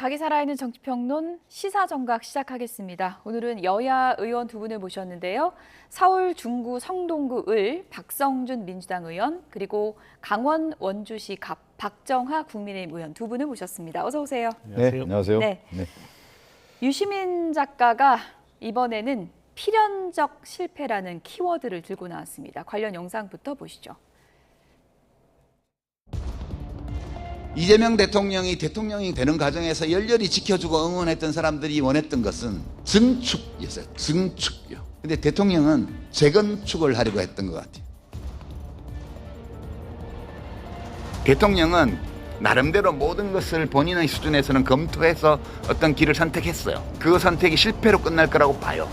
각이 살아있는 정치평론 시사정각 시작하겠습니다. 오늘은 여야 의원 두 분을 모셨는데요. 서울 중구 성동구 을 박성준 민주당 의원, 그리고 강원 원주시 갑 박정하 국민의힘 의원 두 분을 모셨습니다. 어서 오세요. 안녕하세요. 네, 안녕하세요. 네. 네. 유시민 작가가 이번에는 필연적 실패라는 키워드를 들고 나왔습니다. 관련 영상부터 보시죠. 이재명 대통령이 되는 과정에서 열렬히 지켜주고 응원했던 사람들이 원했던 것은 증축이었어요. 증축이요. 근데 대통령은 재건축을 하려고 했던 것 같아요. 대통령은 나름대로 모든 것을 본인의 수준에서는 검토해서 어떤 길을 선택했어요. 그 선택이 실패로 끝날 거라고 봐요.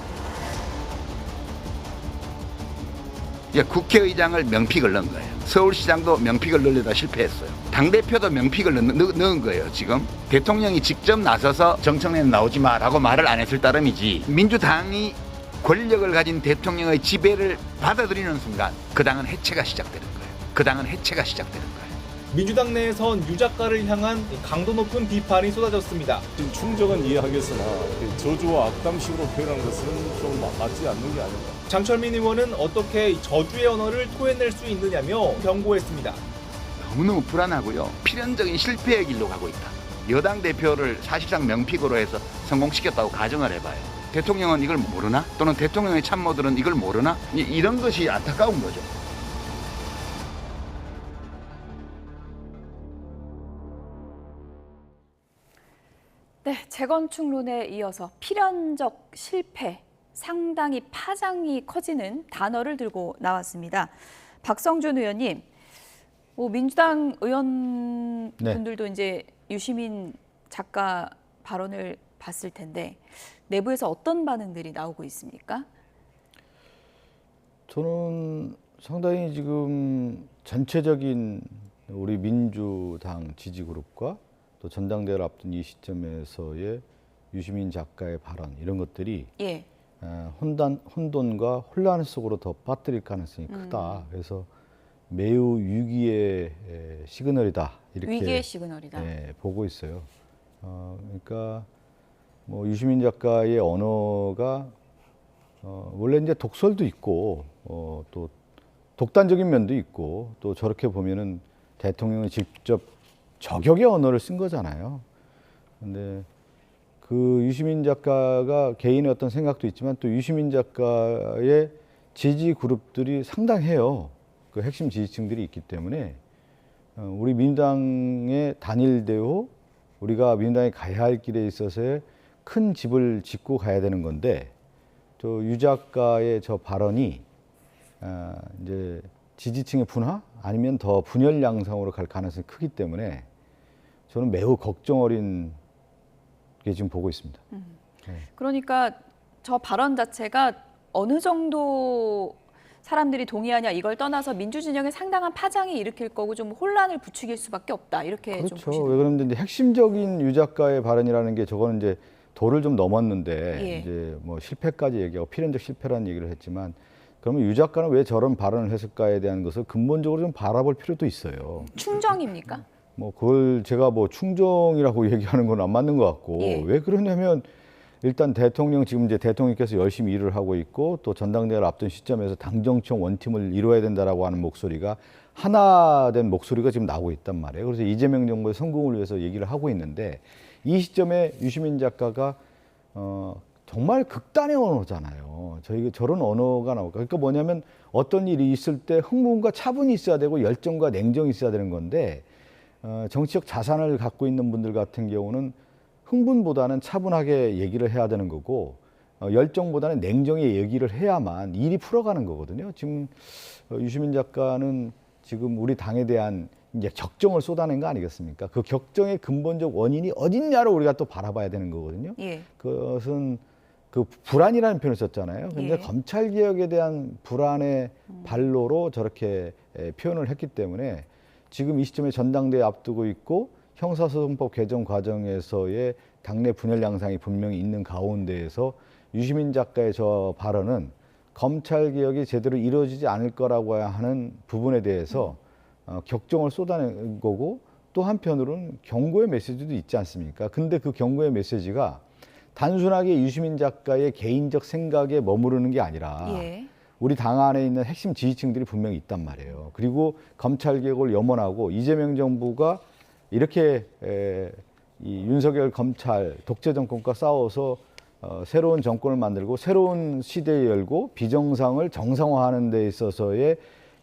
국회의장을 명픽을 넣은 거예요. 서울시장도 명픽을 넣으려다 실패했어요. 당대표도 명픽을 넣은 거예요. 지금 대통령이 직접 나서서 정청래는 나오지 마라고 말을 안 했을 따름이지, 민주당이 권력을 가진 대통령의 지배를 받아들이는 순간 그 당은 해체가 시작되는 거예요. 그 당은 해체가 시작되는 거예요. 민주당 내에선 유 작가를 향한 강도 높은 비판이 쏟아졌습니다. 충정은 이해하겠으나 저주와 악담식으로 표현한 것은 좀 맞지 않는 게 아닌가. 장철민 의원은 어떻게 저주의 언어를 토해낼 수 있느냐며 경고했습니다. 너무너무 불안하고요. 필연적인 실패의 길로 가고 있다. 여당 대표를 사실상 명픽으로 해서 성공시켰다고 가정을 해봐요. 대통령은 이걸 모르나? 또는 대통령의 참모들은 이걸 모르나? 이런 것이 안타까운 거죠. 네, 재건축론에 이어서 필연적 실패, 상당히 파장이 커지는 단어를 들고 나왔습니다. 박성준 의원님, 민주당 의원분들도 이제 유시민 작가 발언을 봤을 텐데 내부에서 어떤 반응들이 나오고 있습니까? 저는 상당히 지금 전체적인 우리 민주당 지지그룹과 또 전당대회를 앞둔 이 시점에서의 유시민 작가의 발언, 이런 것들이 예. 혼돈과 혼란 속으로 더 빠뜨릴 가능성이 크다. 그래서 매우 위기의 시그널이다, 이렇게 위기의 시그널이다. 보고 있어요. 그러니까 뭐 유시민 작가의 언어가 원래 이제 독설도 있고 또 독단적인 면도 있고, 또 저렇게 보면은 대통령이 직접 저격의 언어를 쓴 거잖아요. 근데 그 유시민 작가가 개인의 어떤 생각도 있지만 또 유시민 작가의 지지 그룹들이 상당해요. 그 핵심 지지층들이 있기 때문에 우리 민주당의 단일대로 우리가 민주당이 가야 할 길에 있어서의 큰 집을 짓고 가야 되는 건데, 저 유 작가의 저 발언이 이제 지지층의 분화 아니면 더 분열 양상으로 갈 가능성이 크기 때문에 저는 매우 걱정 어린 게 지금 보고 있습니다. 그러니까 저 발언 자체가 어느 정도 사람들이 동의하냐 이걸 떠나서 민주진영에 상당한 파장이 일으킬 거고 좀 혼란을 부추길 수밖에 없다, 이렇게 좀 그렇죠. 보시는 왜 그러면 이제 핵심적인 유 작가의 발언이라는 게 저거는 이제 도를 좀 넘었는데 예. 이제 뭐 실패까지 얘기하고 필연적 실패라는 얘기를 했지만, 그러면 유 작가는 왜 저런 발언을 했을까에 대한 것을 근본적으로 좀 바라볼 필요도 있어요. 충정입니까? 뭐 그걸 제가 뭐 충정이라고 얘기하는 건 안 맞는 것 같고, 예. 왜 그러냐면 일단 지금 이제 대통령께서 열심히 일을 하고 있고, 또 전당대회를 앞둔 시점에서 당정청 원팀을 이뤄야 된다라고 하는 목소리가 하나된 목소리가 지금 나오고 있단 말이에요. 그래서 이재명 정부의 성공을 위해서 얘기를 하고 있는데, 이 시점에 유시민 작가가 정말 극단의 언어잖아요. 저희가 저런 언어가 나올까? 그러니까 뭐냐면 어떤 일이 있을 때 흥분과 차분이 있어야 되고 열정과 냉정이 있어야 되는 건데, 정치적 자산을 갖고 있는 분들 같은 경우는 흥분보다는 차분하게 얘기를 해야 되는 거고, 열정보다는 냉정히 얘기를 해야만 일이 풀어가는 거거든요. 지금 유시민 작가는 지금 우리 당에 대한 이제 격정을 쏟아낸 거 아니겠습니까? 그 격정의 근본적 원인이 어딨냐로 우리가 또 바라봐야 되는 거거든요. 예. 그것은 그 불안이라는 표현을 썼잖아요. 근데 예. 검찰 개혁에 대한 불안의 발로로 저렇게 표현을 했기 때문에 지금 이 시점에 전당대회 앞두고 있고 형사소송법 개정 과정에서의 당내 분열 양상이 분명히 있는 가운데에서 유시민 작가의 저 발언은 검찰 개혁이 제대로 이루어지지 않을 거라고 하는 부분에 대해서 격정을 쏟아낸 거고, 또 한편으로는 경고의 메시지도 있지 않습니까? 근데 그 경고의 메시지가 단순하게 유시민 작가의 개인적 생각에 머무르는 게 아니라 예. 우리 당 안에 있는 핵심 지지층들이 분명히 있단 말이에요. 그리고 검찰 개혁을 염원하고 이재명 정부가 이렇게 이 윤석열 검찰 독재 정권과 싸워서 새로운 정권을 만들고 새로운 시대에 열고 비정상을 정상화하는 데 있어서의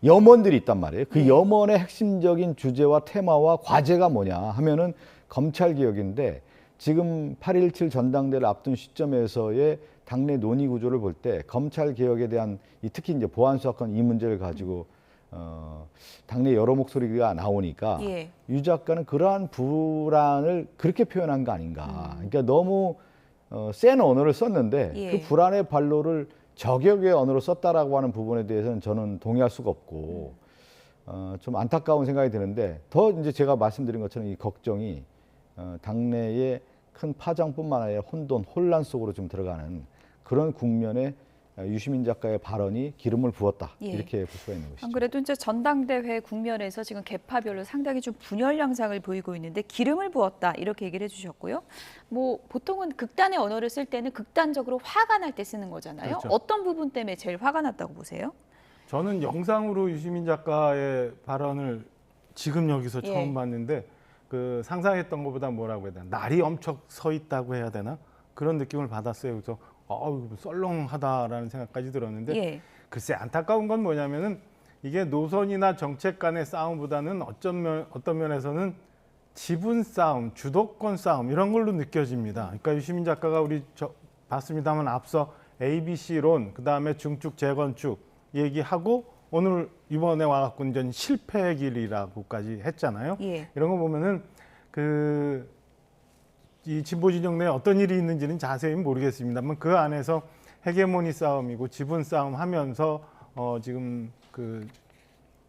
염원들이 있단 말이에요. 그 염원의 핵심적인 주제와 테마와 과제가 뭐냐 하면은 검찰 개혁인데 지금 8.17 전당대를 앞둔 시점에서의 당내 논의 구조를 볼 때 검찰 개혁에 대한 특히 이제 보안 수사권 이 문제를 가지고 당내 여러 목소리가 나오니까 예. 유 작가는 그러한 불안을 그렇게 표현한 거 아닌가. 그러니까 너무 센 언어를 썼는데 예. 그 불안의 발로를 저격의 언어로 썼다라고 하는 부분에 대해서는 저는 동의할 수가 없고 좀 안타까운 생각이 드는데 더 이제 제가 말씀드린 것처럼 이 걱정이 당내의 큰 파장뿐만 아니라 혼돈, 혼란 속으로 좀 들어가는 그런 국면에 유시민 작가의 발언이 기름을 부었다. 예. 이렇게 볼 수가 있는 것이죠. 안 그래도 이제 전당대회 국면에서 지금 계파별로 상당히 좀 분열 양상을 보이고 있는데 기름을 부었다 이렇게 얘기를 해주셨고요. 뭐 보통은 극단의 언어를 쓸 때는 극단적으로 화가 날 때 쓰는 거잖아요. 그렇죠. 어떤 부분 때문에 제일 화가 났다고 보세요? 저는 영상으로 유시민 작가의 발언을 지금 여기서 예. 처음 봤는데 그 상상했던 것보다 뭐라고 해야 되나 날이 엄청 서 있다고 해야 되나 그런 느낌을 받았어요. 그래서 썰렁하다라는 생각까지 들었는데 예. 글쎄 안타까운 건 뭐냐면은 이게 노선이나 정책 간의 싸움보다는 어떤 면에서는 지분 싸움, 주도권 싸움 이런 걸로 느껴집니다. 그러니까 유시민 작가가 우리 봤습니다만 앞서 ABC론 그다음에 중축 재건축 얘기하고 오늘 이번에 와갖고 이제 실패의 길이라고까지 했잖아요. 예. 이런 거 보면은 이 진보 진영 내에 어떤 일이 있는지는 자세히 모르겠습니다만 그 안에서 헤게모니 싸움이고 지분 싸움 하면서 지금 그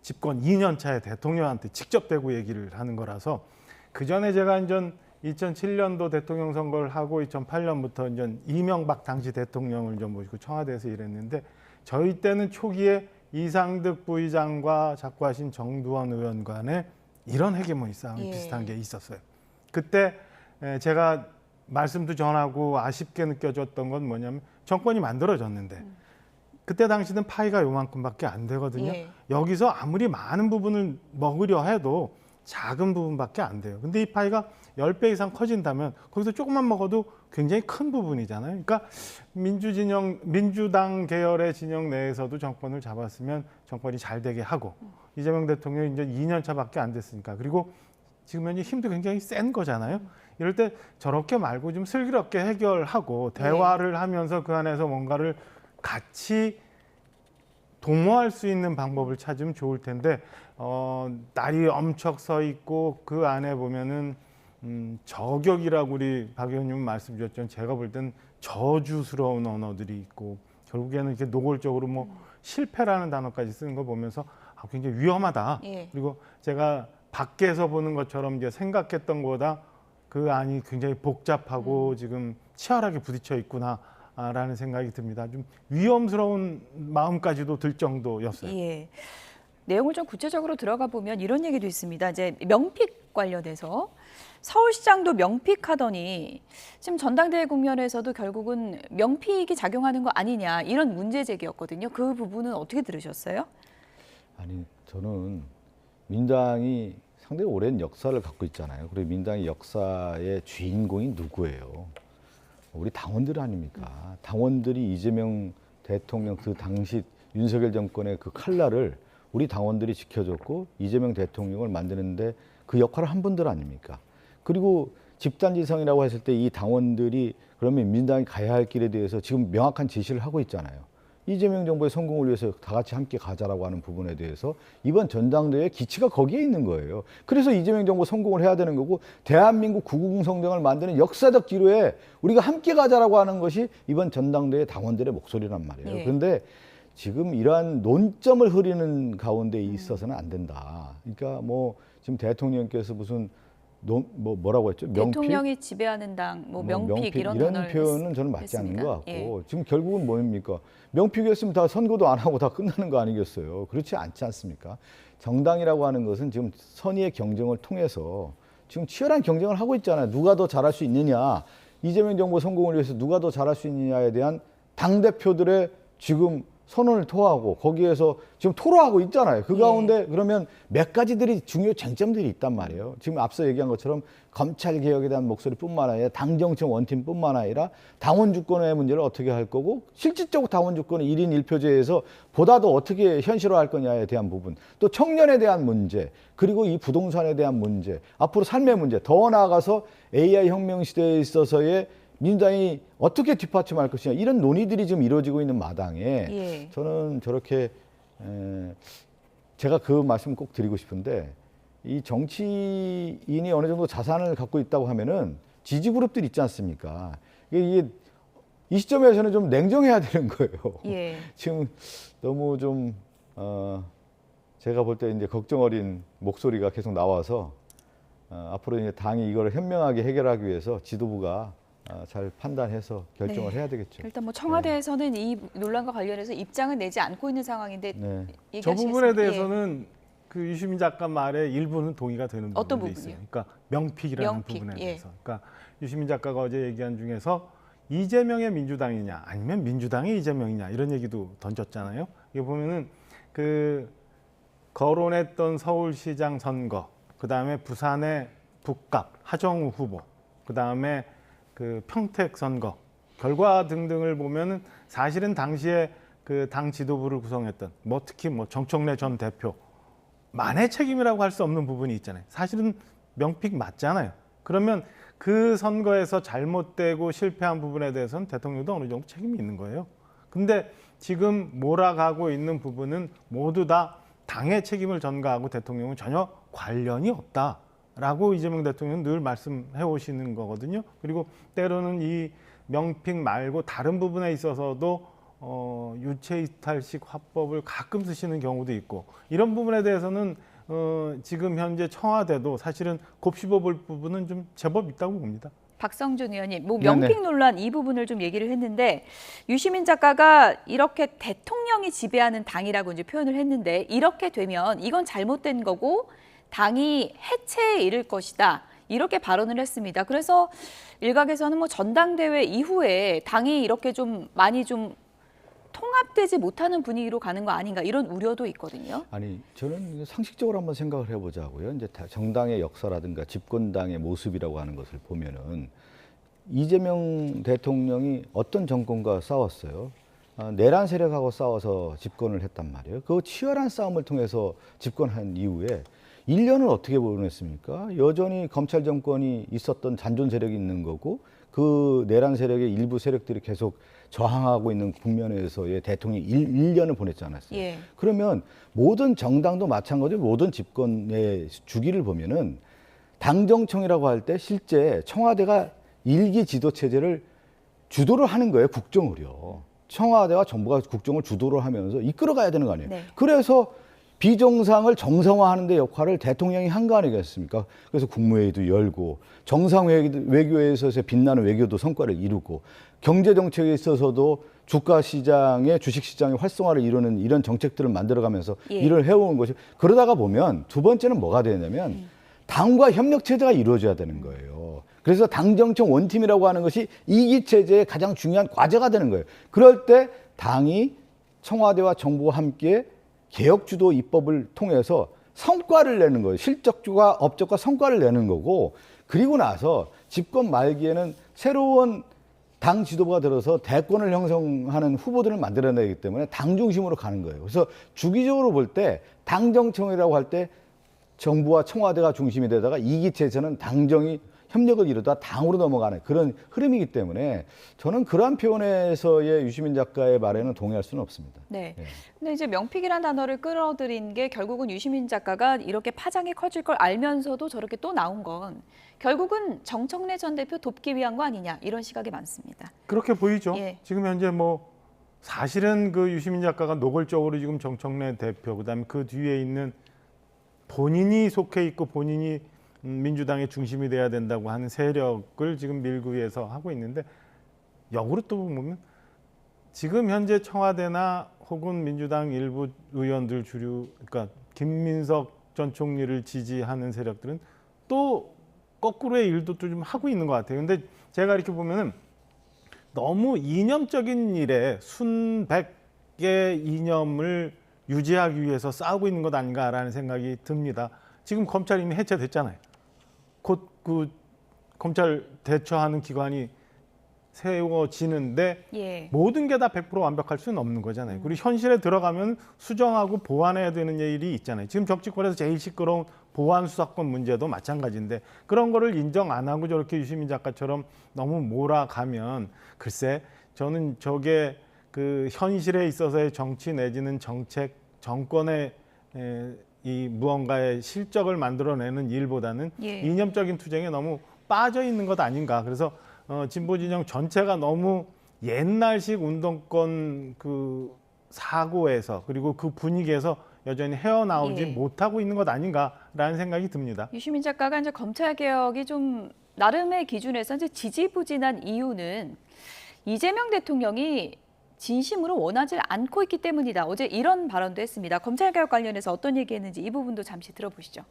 집권 2년 차에 대통령한테 직접 대고 얘기를 하는 거라서 그 전에 제가 이제 2007년도 대통령 선거를 하고 2008년부터 이제 이명박 당시 대통령을 좀 모시고 청와대에서 일했는데 저희 때는 초기에 이상득 부의장과 자꾸 하신 정두원 의원 간에 이런 헤게모니 싸움이 예. 비슷한 게 있었어요. 그때 제가 말씀도 전하고 아쉽게 느껴졌던 건 뭐냐면 정권이 만들어졌는데 그때 당시는 파이가 요만큼밖에 안 되거든요. 예. 여기서 아무리 많은 부분을 먹으려 해도 작은 부분밖에 안 돼요. 근데 이 파이가 10배 이상 커진다면 거기서 조금만 먹어도 굉장히 큰 부분이잖아요. 그러니까 민주당 계열의 진영 내에서도 정권을 잡았으면 정권이 잘 되게 하고 이재명 대통령이 이제 2년 차밖에 안 됐으니까 그리고 지금 현재 힘도 굉장히 센 거잖아요. 이럴 때 저렇게 말고 좀 슬기롭게 해결하고 대화를 하면서 그 안에서 뭔가를 같이 도모할 수 있는 방법을 찾으면 좋을 텐데 날이 엄청 서 있고 그 안에 보면은 저격이라고 우리 박 의원님 말씀 주셨죠. 제가 볼 땐 저주스러운 언어들이 있고 결국에는 이렇게 노골적으로 뭐 실패라는 단어까지 쓰는 거 보면서 굉장히 위험하다. 예. 그리고 제가 밖에서 보는 것처럼 이제 생각했던 것보다 그 안이 굉장히 복잡하고 지금 치열하게 부딪혀 있구나라는 생각이 듭니다. 좀 위험스러운 마음까지도 들 정도였어요. 예. 내용을 좀 구체적으로 들어가 보면 이런 얘기도 있습니다. 이제 명픽 관련해서 서울시장도 명픽하더니 지금 전당대회 국면에서도 결국은 명픽이 작용하는 거 아니냐 이런 문제 제기였거든요. 그 부분은 어떻게 들으셨어요? 아니 저는 민당이 상당히 오랜 역사를 갖고 있잖아요. 그리고 민당의 역사의 주인공이 누구예요? 우리 당원들 아닙니까? 당원들이 이재명 대통령 그 당시 윤석열 정권의 그 칼날을 우리 당원들이 지켜줬고 이재명 대통령을 만드는데 그 역할을 한 분들 아닙니까? 그리고 집단지성이라고 했을 때 이 당원들이 그러면 민당이 가야 할 길에 대해서 지금 명확한 제시를 하고 있잖아요. 이재명 정부의 성공을 위해서 다 같이 함께 가자라고 하는 부분에 대해서 이번 전당대회 기치가 거기에 있는 거예요. 그래서 이재명 정부 성공을 해야 되는 거고 대한민국 구궁성정을 만드는 역사적 기로에 우리가 함께 가자라고 하는 것이 이번 전당대회 당원들의 목소리란 말이에요. 예. 그런데 지금 이러한 논점을 흐리는 가운데 있어서는 안 된다. 그러니까 뭐 지금 대통령께서 무슨 뭐라고 했죠? 명픽? 대통령이 지배하는 당, 뭐 명픽 이런 단어를 표현은 저는 맞지 했습니다. 않는 것 같고 예. 지금 결국은 뭡니까? 명픽이었으면 다 선거도 안 하고 다 끝나는 거 아니겠어요? 그렇지 않지 않습니까? 정당이라고 하는 것은 지금 선의의 경쟁을 통해서 지금 치열한 경쟁을 하고 있잖아요. 누가 더 잘할 수 있느냐, 이재명 정부 성공을 위해서 누가 더 잘할 수 있느냐에 대한 당대표들의 지금 선언을 토하고 거기에서 지금 토로하고 있잖아요. 그 가운데 그러면 몇 가지들이 중요 쟁점들이 있단 말이에요. 지금 앞서 얘기한 것처럼 검찰 개혁에 대한 목소리뿐만 아니라 당 정청 원팀뿐만 아니라 당원 주권의 문제를 어떻게 할 거고 실질적으로 당원 주권의 1인 1표제에서 보다 더 어떻게 현실화할 거냐에 대한 부분, 또 청년에 대한 문제, 그리고 이 부동산에 대한 문제, 앞으로 삶의 문제, 더 나아가서 AI 혁명 시대에 있어서의 민주당이 어떻게 뒷받침할 것이냐, 이런 논의들이 지금 이루어지고 있는 마당에 예. 저는 저렇게 제가 그 말씀 꼭 드리고 싶은데, 이 정치인이 어느 정도 자산을 갖고 있다고 하면은 지지 그룹들 있지 않습니까? 이게 이 시점에서는 좀 냉정해야 되는 거예요. 예. 지금 너무 좀 제가 볼 때 이제 걱정 어린 목소리가 계속 나와서 앞으로 이제 당이 이거를 현명하게 해결하기 위해서 지도부가 잘 판단해서 결정을 네. 해야 되겠죠. 일단 뭐 청와대에서는 이 논란과 관련해서 입장을 내지 않고 있는 상황인데 네. 저 얘기하시겠습니까? 부분에 대해서는 그 유시민 작가 말에 일부는 동의가 되는 어떤 부분도 있어요. 부분이요? 그러니까 명픽이라는 명픽, 부분에 예. 대해서. 그러니까 유시민 작가가 어제 얘기한 중에서 이재명의 민주당이냐 아니면 민주당의 이재명이냐 이런 얘기도 던졌잖아요. 이게 보면은 그 거론했던 서울시장 선거, 그 다음에 부산의 북갑 하정우 후보, 그 다음에 그 평택 선거 결과 등등을 보면은 사실은 당시에 그 당 지도부를 구성했던 뭐 특히 뭐 정청래 전 대표만의 책임이라고 할 수 없는 부분이 있잖아요. 사실은 명픽 맞잖아요. 그러면 그 선거에서 잘못되고 실패한 부분에 대해서는 대통령도 어느 정도 책임이 있는 거예요. 근데 지금 몰아가고 있는 부분은 모두 다 당의 책임을 전가하고 대통령은 전혀 관련이 없다라고 이재명 대통령은 늘 말씀해 오시는 거거든요. 그리고 때로는 이 명픽 말고 다른 부분에 있어서도 유체이탈식 화법을 가끔 쓰시는 경우도 있고, 이런 부분에 대해서는 지금 현재 청와대도 사실은 곱씹어 볼 부분은 좀 제법 있다고 봅니다. 박성준 의원님, 뭐 네네. 명픽 논란 이 부분을 좀 얘기를 했는데 유시민 작가가 이렇게 대통령이 지배하는 당이라고 이제 표현을 했는데 이렇게 되면 이건 잘못된 거고 당이 해체에 이를 것이다. 이렇게 발언을 했습니다. 그래서 일각에서는 뭐 전당대회 이후에 당이 이렇게 좀 많이 좀 통합되지 못하는 분위기로 가는 거 아닌가 이런 우려도 있거든요. 아니, 저는 상식적으로 한번 생각을 해보자고요. 이제 정당의 역사라든가 집권당의 모습이라고 하는 것을 보면은 이재명 대통령이 어떤 정권과 싸웠어요? 내란 세력하고 싸워서 집권을 했단 말이에요. 그 치열한 싸움을 통해서 집권한 이후에 1년을 어떻게 보냈습니까? 여전히 검찰 정권이 있었던 잔존 세력이 있는 거고, 그 내란 세력의 일부 세력들이 계속 저항하고 있는 국면에서의 대통령이 1년을 보냈지 않았어요. 예. 그러면 모든 정당도 마찬가지로 모든 집권의 주기를 보면은 당정청이라고 할 때 실제 청와대가 일기 지도 체제를 주도를 하는 거예요. 국정을요. 청와대와 정부가 국정을 주도를 하면서 이끌어가야 되는 거 아니에요. 네. 그래서 비정상을 정상화하는 데 역할을 대통령이 한 거 아니겠습니까? 그래서 국무회의도 열고 정상 외교에서의 빛나는 외교도 성과를 이루고 경제 정책에 있어서도 주가 시장의 주식 시장의 활성화를 이루는 이런 정책들을 만들어가면서 예. 일을 해온 것이, 그러다가 보면 두 번째는 뭐가 되냐면 당과 협력 체제가 이루어져야 되는 거예요. 그래서 당정청 원팀이라고 하는 것이 이기 체제의 가장 중요한 과제가 되는 거예요. 그럴 때 당이 청와대와 정부와 함께 개혁주도 입법을 통해서 성과를 내는 거예요. 실적과 업적과 성과를 내는 거고, 그리고 나서 집권 말기에는 새로운 당 지도부가 들어서 대권을 형성하는 후보들을 만들어내기 때문에 당 중심으로 가는 거예요. 그래서 주기적으로 볼 때 당정청이라고 할 때 정부와 청와대가 중심이 되다가 이기체에서는 당정이 협력을 이루다 당으로 넘어가는 그런 흐름이기 때문에 저는 그러한 표현에서의 유시민 작가의 말에는 동의할 수는 없습니다. 네. 예. 근데 이제 명픽이란 단어를 끌어들인 게 결국은 유시민 작가가 이렇게 파장이 커질 걸 알면서도 저렇게 또 나온 건 결국은 정청래 전 대표 돕기 위한 거 아니냐 이런 시각이 많습니다. 그렇게 보이죠. 예. 지금 현재 뭐 사실은 그 유시민 작가가 노골적으로 지금 정청래 대표, 그다음에 그 뒤에 있는 본인이 속해 있고 본인이 민주당의 중심이 돼야 된다고 하는 세력을 지금 밀고 위해서 하고 있는데 역으로 또 보면 지금 현재 청와대나 혹은 민주당 일부 의원들 주류, 그러니까 김민석 전 총리를 지지하는 세력들은 또 거꾸로의 일도 또 좀 하고 있는 것 같아요. 근데 제가 이렇게 보면은 너무 이념적인 일에 순백의 이념을 유지하기 위해서 싸우고 있는 것 아닌가라는 생각이 듭니다. 지금 검찰이 이미 해체됐잖아요. 곧 그 검찰 대처하는 기관이 세워지는데 예. 모든 게 다 100% 완벽할 수는 없는 거잖아요. 그리고 현실에 들어가면 수정하고 보완해야 되는 일이 있잖아요. 지금 정치권에서 제일 시끄러운 보안 수사권 문제도 마찬가지인데 그런 거를 인정 안 하고 저렇게 유시민 작가처럼 너무 몰아가면 글쎄 저는 저게 그 현실에 있어서의 정치 내지는 정책 정권의 이 무언가의 실적을 만들어내는 일보다는 예. 이념적인 투쟁에 너무 빠져 있는 것 아닌가. 그래서 진보 진영 전체가 너무 옛날식 운동권 그 사고에서 그리고 그 분위기에서 여전히 헤어나오지 예. 못하고 있는 것 아닌가라는 생각이 듭니다. 유시민 작가가 이제 검찰 개혁이 좀 나름의 기준에서 이제 지지부진한 이유는 이재명 대통령이 진심으로 원하지 않고 있기 때문이다. 어제 이런 발언도 했습니다. 검찰 개혁 관련해서 어떤 얘기했는지 이 부분도 잠시 들어보시죠.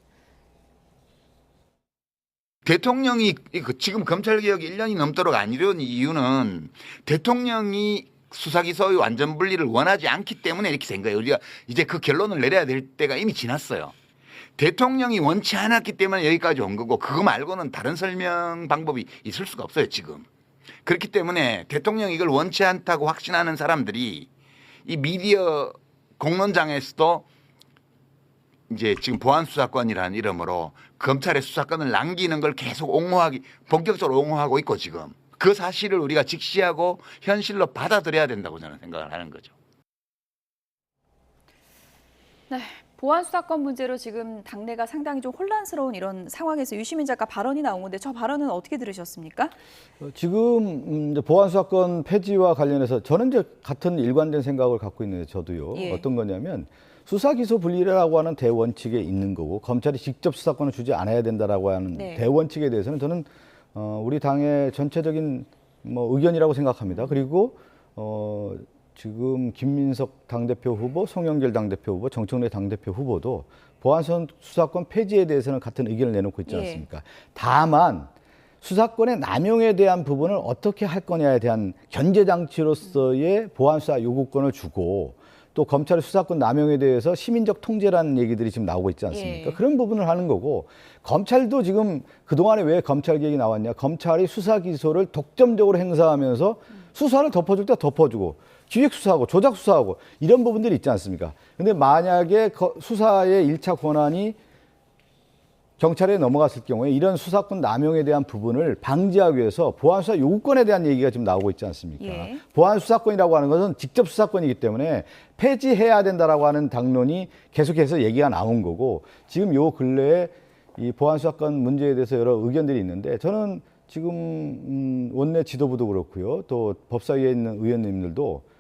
대통령이 지금 검찰개혁이 1년이 넘도록 안 이루어진 이유는 대통령이 수사기소의 완전 분리를 원하지 않기 때문에 이렇게 된 거예요. 우리가 이제 그 결론을 내려야 될 때가 이미 지났어요. 대통령이 원치 않았기 때문에 여기까지 온 거고 그거 말고는 다른 설명 방법이 있을 수가 없어요, 지금. 그렇기 때문에 대통령이 이걸 원치 않다고 확신하는 사람들이 이 미디어 공론장에서도 이제 지금 보안수사권이라는 이름으로 검찰의 수사권을 남기는 걸 계속 본격적으로 옹호하고 있고 지금 그 사실을 우리가 직시하고 현실로 받아들여야 된다고 저는 생각을 하는 거죠. 네, 보안수사권 문제로 지금 당내가 상당히 좀 혼란스러운 이런 상황에서 유시민 작가 발언이 나온 건데 저 발언은 어떻게 들으셨습니까? 지금 이제 보안수사권 폐지와 관련해서 저는 이제 같은 일관된 생각을 갖고 있는데 저도요. 예. 어떤 거냐면 수사기소 분리라고 하는 대원칙에 있는 거고 검찰이 직접 수사권을 주지 않아야 된다라고 하는 네. 대원칙에 대해서는 저는 우리 당의 전체적인 뭐 의견이라고 생각합니다. 그리고 지금 김민석 당대표 후보, 송영길 당대표 후보, 정청래 당대표 후보도 보안선 수사권 폐지에 대해서는 같은 의견을 내놓고 있지 예. 않습니까? 다만 수사권의 남용에 대한 부분을 어떻게 할 거냐에 대한 견제장치로서의 보안수사 요구권을 주고 또 검찰의 수사권 남용에 대해서 시민적 통제라는 얘기들이 지금 나오고 있지 않습니까? 예. 그런 부분을 하는 거고 검찰도 지금 그동안에 왜 검찰 개혁이 나왔냐? 검찰이 수사 기소를 독점적으로 행사하면서 수사를 덮어줄 때 덮어주고 기획 수사하고 조작 수사하고 이런 부분들이 있지 않습니까? 근데 만약에 수사의 1차 권한이 경찰에 넘어갔을 경우에 이런 수사권 남용에 대한 부분을 방지하기 위해서 보안수사 요구권에 대한 얘기가 지금 나오고 있지 않습니까? 예. 보안수사권이라고 하는 것은 직접 수사권이기 때문에 폐지해야 된다라고 하는 당론이 계속해서 얘기가 나온 거고 지금 요 근래에 이 보안수사권 문제에 대해서 여러 의견들이 있는데 저는 지금 원내 지도부도 그렇고요. 또 법사위에 있는 의원님들도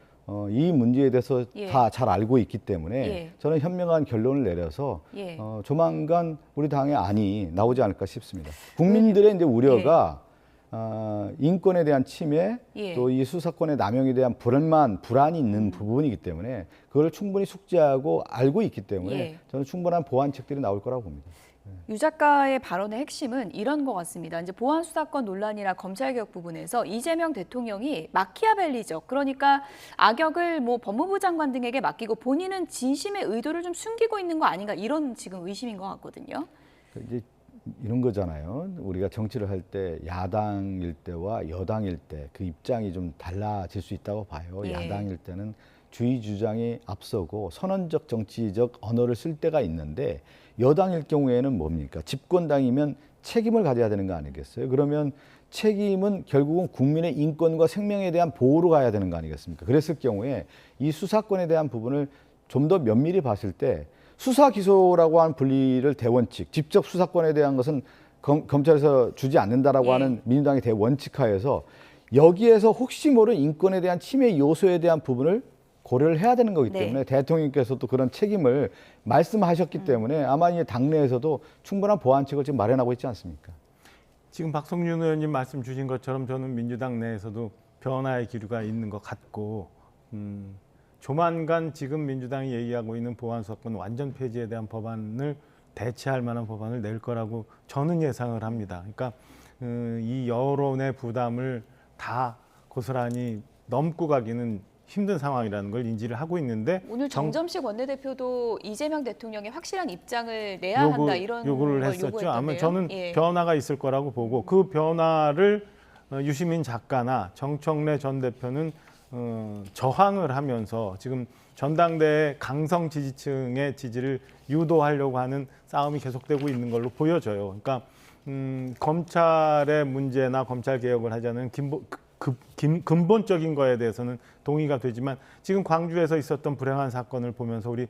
이 문제에 대해서 예. 다 잘 알고 있기 때문에 예. 저는 현명한 결론을 내려서 예. 조만간 우리 당의 안이 나오지 않을까 싶습니다. 국민들의 이제 우려가 인권에 대한 침해 예. 또 이 수사권의 남용에 대한 불안이 있는 부분이기 때문에 그걸 충분히 숙지하고 알고 있기 때문에 예. 저는 충분한 보완책들이 나올 거라고 봅니다. 유 작가의 발언의 핵심은 이런 것 같습니다. 이제 보안 수사권 논란이나 검찰개혁 부분에서 이재명 대통령이 마키아벨리적, 그러니까 악역을 뭐 법무부 장관 등에게 맡기고 본인은 진심의 의도를 좀 숨기고 있는 거 아닌가 이런 지금 의심인 것 같거든요. 이제 이런 거잖아요. 우리가 정치를 할 때 야당일 때와 여당일 때 그 입장이 좀 달라질 수 있다고 봐요. 예. 야당일 때는 주의 주장이 앞서고 선언적 정치적 언어를 쓸 때가 있는데 여당일 경우에는 뭡니까? 집권당이면 책임을 가져야 되는 거 아니겠어요? 그러면 책임은 결국은 국민의 인권과 생명에 대한 보호로 가야 되는 거 아니겠습니까? 그랬을 경우에 이 수사권에 대한 부분을 좀 더 면밀히 봤을 때 수사 기소라고 하는 분리를 대원칙, 직접 수사권에 대한 것은 검찰에서 주지 않는다라고 예. 하는 민주당의 대원칙 하에서 여기에서 혹시 모를 인권에 대한 침해 요소에 대한 부분을 고려를 해야 되는 거기 네. 때문에 대통령께서도 그런 책임을 말씀하셨기 때문에 아마 이 당내에서도 충분한 보완책을 지금 마련하고 있지 않습니까? 지금 박성준 의원님 말씀 주신 것처럼 저는 민주당 내에서도 변화의 기류가 있는 것 같고 조만간 지금 민주당이 얘기하고 있는 보안수사권 완전 폐지에 대한 법안을 대체할 만한 법안을 낼 거라고 저는 예상을 합니다. 그러니까 이 여론의 부담을 다 고스란히 넘고 가기는 힘든 상황이라는 걸 인지를 하고 있는데 오늘 정점식 원내대표도 이재명 대통령이 확실한 입장을 내야 한다 이런 요구를 걸 했었죠. 요구했던데요. 아마 저는 예. 변화가 있을 거라고 보고 그 변화를 유시민 작가나 정청래 전 대표는 저항을 하면서 지금 전당대회 강성 지지층의 지지를 유도하려고 하는 싸움이 계속되고 있는 걸로 보여져요. 그러니까 검찰의 문제나 검찰 개혁을 하자는 근본적인 거에 대해서는 동의가 되지만 지금 광주에서 있었던 불행한 사건을 보면서 우리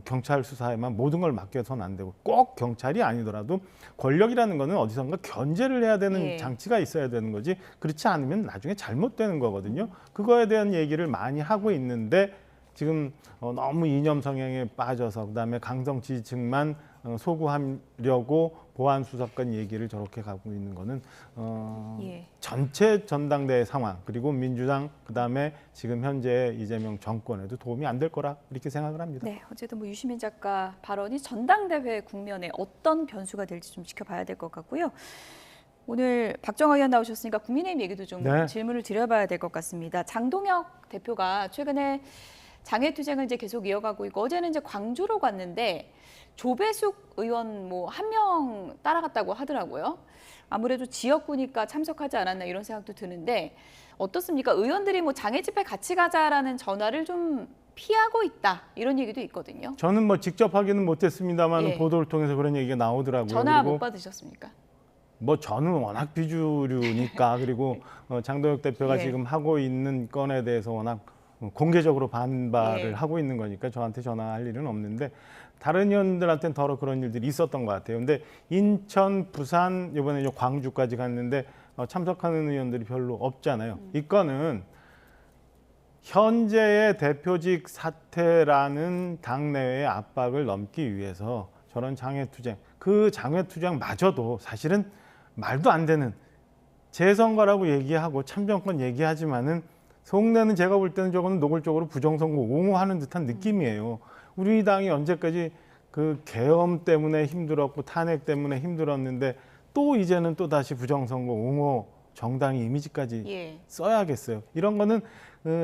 경찰 수사에만 모든 걸 맡겨서는 안 되고 꼭 경찰이 아니더라도 권력이라는 거는 어디선가 견제를 해야 되는 예. 장치가 있어야 되는 거지 그렇지 않으면 나중에 잘못되는 거거든요. 그거에 대한 얘기를 많이 하고 있는데 지금 너무 이념 성향에 빠져서 그다음에 강성 지지층만 소구하려고 보안 수사권 얘기를 저렇게 가고 있는 거는 예. 전체 전당대회 상황 그리고 민주당 그다음에 지금 현재 이재명 정권에도 도움이 안 될 거라 이렇게 생각을 합니다. 네, 어쨌든 뭐 유시민 작가 발언이 전당대회 국면에 어떤 변수가 될지 좀 지켜봐야 될 것 같고요. 오늘 박정화 의원 나오셨으니까 국민의힘 얘기도 좀 네. 질문을 드려봐야 될 것 같습니다. 장동혁 대표가 최근에 장외투쟁을 이제 계속 이어가고 있고 어제는 이제 광주로 갔는데 조배숙 의원 뭐 한 명 따라갔다고 하더라고요. 아무래도 지역구니까 참석하지 않았나 이런 생각도 드는데 어떻습니까? 의원들이 뭐 장외 집회 같이 가자라는 전화를 좀 피하고 있다 이런 얘기도 있거든요. 저는 뭐 직접 확인은 못했습니다만 예. 보도를 통해서 그런 얘기가 나오더라고요. 전화 그리고 못 받으셨습니까? 뭐 저는 워낙 비주류니까 그리고 장동혁 대표가 예. 지금 하고 있는 건에 대해서 워낙 공개적으로 반발을 예. 하고 있는 거니까 저한테 전화할 일은 없는데 다른 의원들한테는 더러 그런 일들이 있었던 것 같아요. 근데 인천, 부산, 이번에 이제 광주까지 갔는데 참석하는 의원들이 별로 없잖아요. 이 건은 현재의 대표직 사퇴라는 당내외의 압박을 넘기 위해서 저런 장외투쟁, 그 장외투쟁마저도 사실은 말도 안 되는 재선거라고 얘기하고 참정권 얘기하지만은 속내는 제가 볼 때는 저거는 노골적으로 부정선거 옹호하는 듯한 느낌이에요. 우리 당이 언제까지 그 계엄 때문에 힘들었고 탄핵 때문에 힘들었는데 또 이제는 또 다시 부정선거 옹호 정당의 이미지까지 예. 써야겠어요. 이런 거는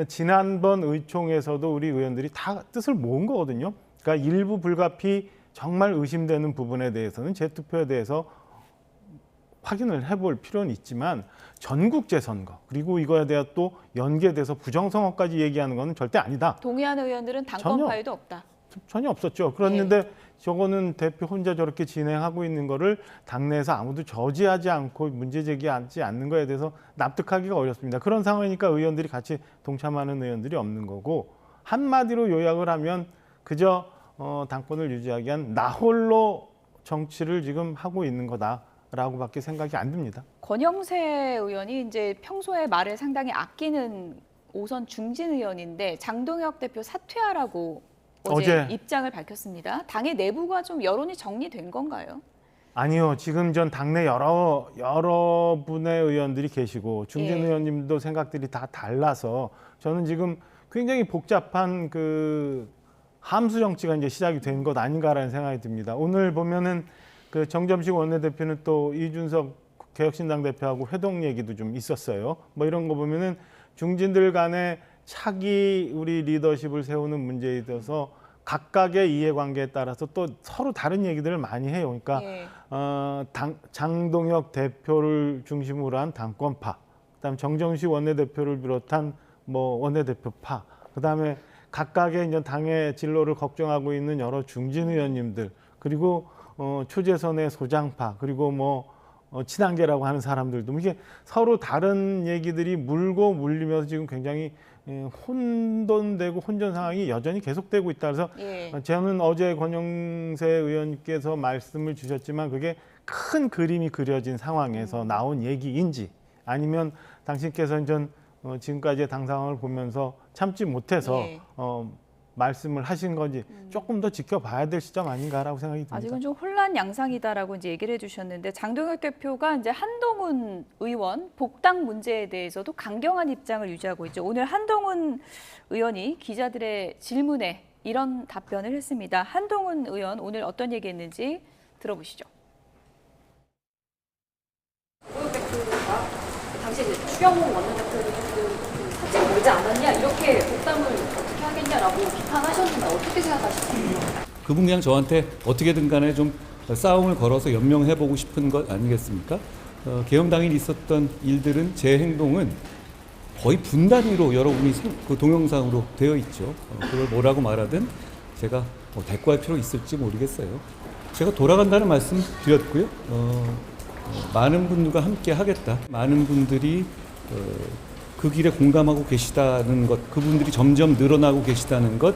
지난번 의총에서도 우리 의원들이 다 뜻을 모은 거거든요. 그러니까 일부 불가피 정말 의심되는 부분에 대해서는 재투표에 대해서 확인을 해볼 필요는 있지만 전국제 선거 그리고 이거에 대해 또 연계돼서 부정선거까지 얘기하는 건 절대 아니다. 동의하는 의원들은 전혀. 당권파에도 없다. 전혀 없었죠. 그랬는데 저거는 대표 혼자 저렇게 진행하고 있는 거를 당내에서 아무도 저지하지 않고 문제 제기하지 않는 거에 대해서 납득하기가 어렵습니다. 그런 상황이니까 의원들이 같이 동참하는 의원들이 없는 거고 한마디로 요약을 하면 그저 당권을 유지하기 위한 나홀로 정치를 지금 하고 있는 거다라고밖에 생각이 안 듭니다. 권영세 의원이 이제 평소에 말을 상당히 아끼는 오선 중진 의원인데 장동혁 대표 사퇴하라고 어제 입장을 밝혔습니다. 당의 내부가 좀 여론이 정리된 건가요? 아니요. 지금 전 당내 여러 분의 의원들이 계시고 중진 예. 의원님도 생각들이 다 달라서 저는 지금 굉장히 복잡한 그 함수 정치가 이제 시작이 된 것 아닌가라는 생각이 듭니다. 오늘 보면은 그 정점식 원내대표는 또 이준석 개혁신당 대표하고 회동 얘기도 좀 있었어요. 뭐 이런 거 보면은 중진들 간에 차기 우리 리더십을 세우는 문제에 있어서 각각의 이해관계에 따라서 또 서로 다른 얘기들을 많이 해요. 그러니까 예. 장동혁 대표를 중심으로 한 당권파, 그다음 정정식 원내대표를 비롯한 뭐 원내대표파, 그다음에 각각의 이제 당의 진로를 걱정하고 있는 여러 중진 의원님들, 그리고 초재선의 소장파, 그리고 뭐 친한계라고 하는 사람들도 이게 서로 다른 얘기들이 물고 물리면서 지금 굉장히 혼돈되고 혼전 상황이 여전히 계속되고 있다. 그래서 예. 저는 어제 권영세 의원께서 말씀을 주셨지만 그게 큰 그림이 그려진 상황에서 나온 얘기인지 아니면 당신께서는 전 지금까지의 당 상황을 보면서 참지 못해서 예. 말씀을 하신 건지 조금 더 지켜봐야 될 시점 아닌가라고 생각이 듭니다. 아직은 좀 혼란 양상이다라고 이제 얘기를 해주셨는데 장동혁 대표가 이제 한동훈 의원 복당 문제에 대해서도 강경한 입장을 유지하고 있죠. 오늘 한동훈 의원이 기자들의 질문에 이런 답변을 했습니다. 한동훈 의원 오늘 어떤 얘기했는지 들어보시죠. 당시 추경호 원내대표를 사실 모이지 않았냐 이렇게 복당을 어떻게 하겠냐라고 비판하셨는데 어떻게 생각하십니까? 그분 그냥 저한테 어떻게든 간에 좀 싸움을 걸어서 연명해보고 싶은 것 아니겠습니까? 계엄당일 있었던 일들은 제 행동은 거의 분 단위로 여러분이 그 동영상으로 되어 있죠. 그걸 뭐라고 말하든 제가 대꾸할 필요 있을지 모르겠어요. 제가 돌아간다는 말씀 드렸고요. 많은 분들과 함께 하겠다. 많은 분들이 그 길에 공감하고 계시다는 것, 그분들이 점점 늘어나고 계시다는 것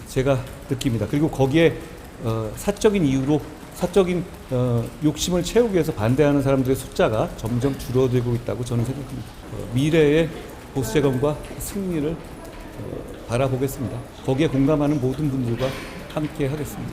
제가 느낍니다. 그리고 거기에 사적인 이유로 사적인 욕심을 채우기 위해서 반대하는 사람들의 숫자가 점점 줄어들고 있다고 저는 생각합니다. 미래의 보수재검과 승리를 바라보겠습니다. 거기에 공감하는 모든 분들과 함께 하겠습니다.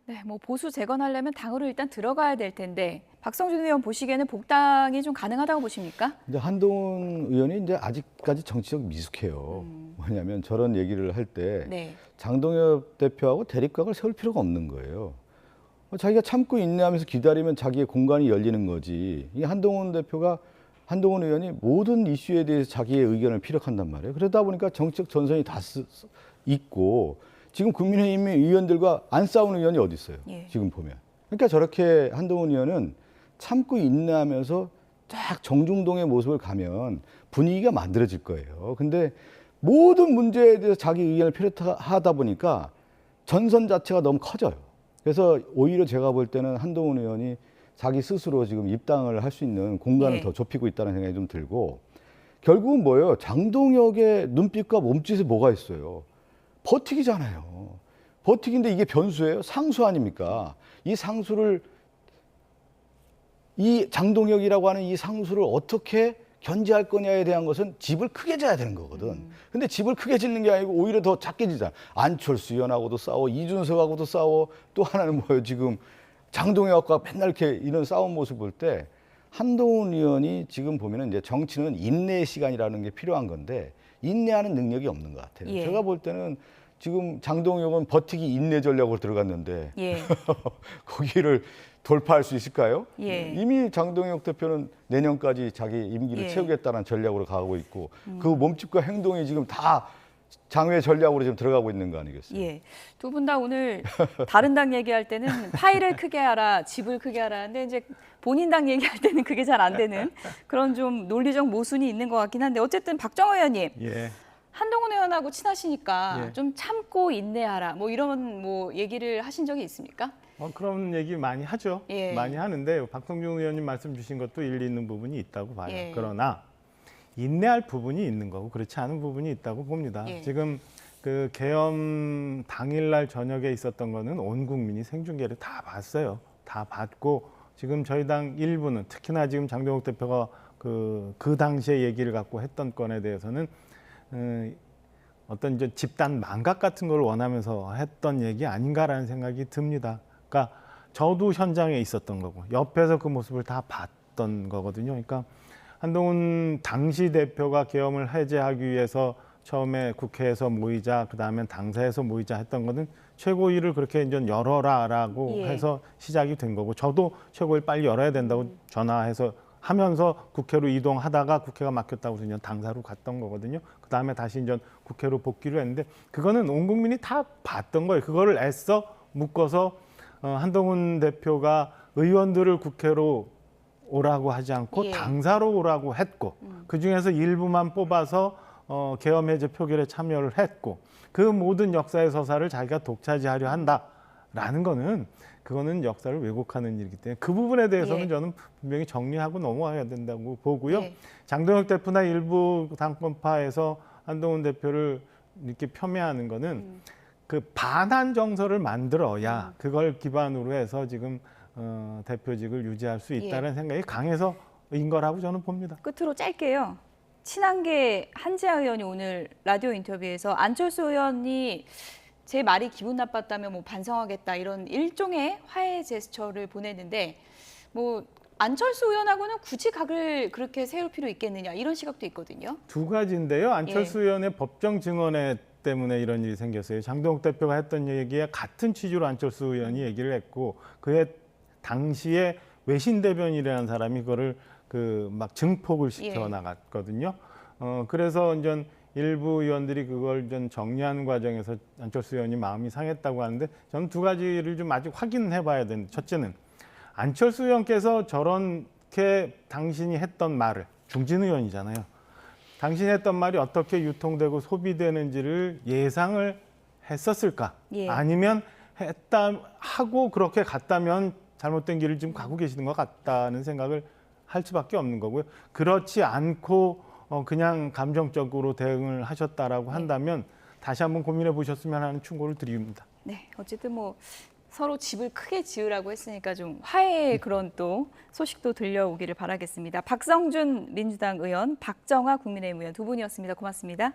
네, 뭐 보수 재건하려면 당으로 일단 들어가야 될 텐데 박성준 의원 보시기에는 복당이 좀 가능하다고 보십니까? 이제 한동훈 의원이 이제 아직까지 정치적 미숙해요. 뭐냐면 저런 얘기를 할 때 네. 장동혁 대표하고 대립각을 세울 필요가 없는 거예요. 자기가 참고 인내하면서 기다리면 자기의 공간이 열리는 거지. 이 한동훈 의원이 모든 이슈에 대해서 자기의 의견을 피력한단 말이에요. 그러다 보니까 정치적 전선이 다 있고 지금 국민의힘 의원들과 안 싸우는 의원이 어디 있어요? 예. 지금 보면. 그러니까 저렇게 한동훈 의원은 참고 인내하면서 쫙 정중동의 모습을 가면 분위기가 만들어질 거예요. 근데 모든 문제에 대해서 자기 의견을 피력하다 보니까 전선 자체가 너무 커져요. 그래서 오히려 제가 볼 때는 한동훈 의원이 자기 스스로 지금 입당을 할 수 있는 공간을 예. 더 좁히고 있다는 생각이 좀 들고 결국은 뭐예요? 장동혁의 눈빛과 몸짓에 뭐가 있어요? 버티기잖아요. 버티기인데 이게 변수예요? 상수 아닙니까? 이 장동혁이라고 하는 이 상수를 어떻게 견제할 거냐에 대한 것은 집을 크게 져야 되는 거거든. 근데 집을 크게 짓는 게 아니고 오히려 더 작게 지잖아. 안철수 의원하고도 싸워, 이준석하고도 싸워, 또 하나는 뭐예요? 지금 장동혁과 맨날 이렇게 이런 싸움 모습 볼 때 한동훈 의원이 지금 보면은 이제 정치는 인내의 시간이라는 게 필요한 건데 인내하는 능력이 없는 것 같아요. 예. 제가 볼 때는 지금 장동혁은 버티기 인내 전략으로 들어갔는데 예. 거기를 돌파할 수 있을까요? 예. 이미 장동혁 대표는 내년까지 자기 임기를 예. 채우겠다는 전략으로 가고 있고 그 몸집과 행동이 지금 다 장외 전략으로 지금 들어가고 있는 거 아니겠어요? 예. 두 분 다 오늘 다른 당 얘기할 때는 파이를 크게 하라, 집을 크게 하라. 근데 이제 본인 당 얘기할 때는 그게 잘 안 되는 그런 좀 논리적 모순이 있는 것 같긴 한데 어쨌든 박정호 의원님. 예. 한동훈 의원하고 친하시니까 예. 좀 참고 인내하라. 뭐 이런 뭐 얘기를 하신 적이 있습니까? 그런 얘기 많이 하죠. 예. 많이 하는데 박성준 의원님 말씀 주신 것도 일리 있는 부분이 있다고 봐요. 예. 그러나 인내할 부분이 있는 거고 그렇지 않은 부분이 있다고 봅니다. 예. 지금 그 계엄 당일날 저녁에 있었던 거는 온 국민이 생중계를 다 봤어요. 다 봤고 지금 저희 당 일부는 특히나 지금 장동혁 대표가 그 당시에 얘기를 갖고 했던 건에 대해서는 어떤 이제 집단 망각 같은 걸 원하면서 했던 얘기 아닌가라는 생각이 듭니다. 그러니까 저도 현장에 있었던 거고 옆에서 그 모습을 다 봤던 거거든요. 그러니까 한동훈 당시 대표가 계엄을 해제하기 위해서 처음에 국회에서 모이자, 그 다음에 당사에서 모이자 했던 거는 최고위를 그렇게 이제 열어라라고 예. 해서 시작이 된 거고 저도 최고위를 빨리 열어야 된다고 전화해서 하면서 국회로 이동하다가 국회가 막혔다고 해서 이제 당사로 갔던 거거든요. 그 다음에 다시 이제 국회로 복귀를 했는데 그거는 온 국민이 다 봤던 거예요. 그거를 애써 묶어서 한동훈 대표가 의원들을 국회로 오라고 하지 않고 예. 당사로 오라고 했고 그중에서 일부만 뽑아서 계엄 해제 표결에 참여를 했고 그 모든 역사의 서사를 자기가 독차지하려 한다라는 거는 그거는 역사를 왜곡하는 일이기 때문에 그 부분에 대해서는 예. 저는 분명히 정리하고 넘어가야 된다고 보고요. 예. 장동혁 대표나 일부 당권파에서 한동훈 대표를 이렇게 폄훼하는 거는 그 반한 정서를 만들어야 그걸 기반으로 해서 지금 대표직을 유지할 수 있다는 생각이 강해서 거라고 저는 봅니다. 끝으로 짧게요. 친한계 한지아 의원이 오늘 라디오 인터뷰에서 안철수 의원이 제 말이 기분 나빴다면 뭐 반성하겠다 이런 일종의 화해 제스처를 보냈는데 뭐 안철수 의원하고는 굳이 각을 그렇게 세울 필요 있겠느냐 이런 시각도 있거든요. 두 가지인데요. 안철수 예. 의원의 법정 증언에 때문에 이런 일이 생겼어요. 장동욱 대표가 했던 얘기에 같은 취지로 안철수 의원이 얘기를 했고 그의 당시에 외신 대변인이라는 사람이 그거를 그 막 증폭을 시켜 예. 나갔거든요. 그래서 이제 일부 의원들이 그걸 좀 정리하는 과정에서 안철수 의원이 마음이 상했다고 하는데 저는 두 가지를 좀 아직 확인해 봐야 되는데 첫째는 안철수 의원께서 저렇게 당신이 했던 말을 중진 의원이잖아요. 당신이 했던 말이 어떻게 유통되고 소비되는지를 예상을 했었을까? 예. 아니면 했다 하고 그렇게 갔다면 잘못된 길을 지금 가고 계시는 것 같다는 생각을 할 수밖에 없는 거고요. 그렇지 않고 그냥 감정적으로 대응을 하셨다라고 한다면 다시 한번 고민해 보셨으면 하는 충고를 드립니다. 네, 어쨌든 뭐 서로 집을 크게 지으라고 했으니까 좀 화해의 그런 또 소식도 들려오기를 바라겠습니다. 박성준 민주당 의원, 박정아 국민의힘 의원 두 분이었습니다. 고맙습니다.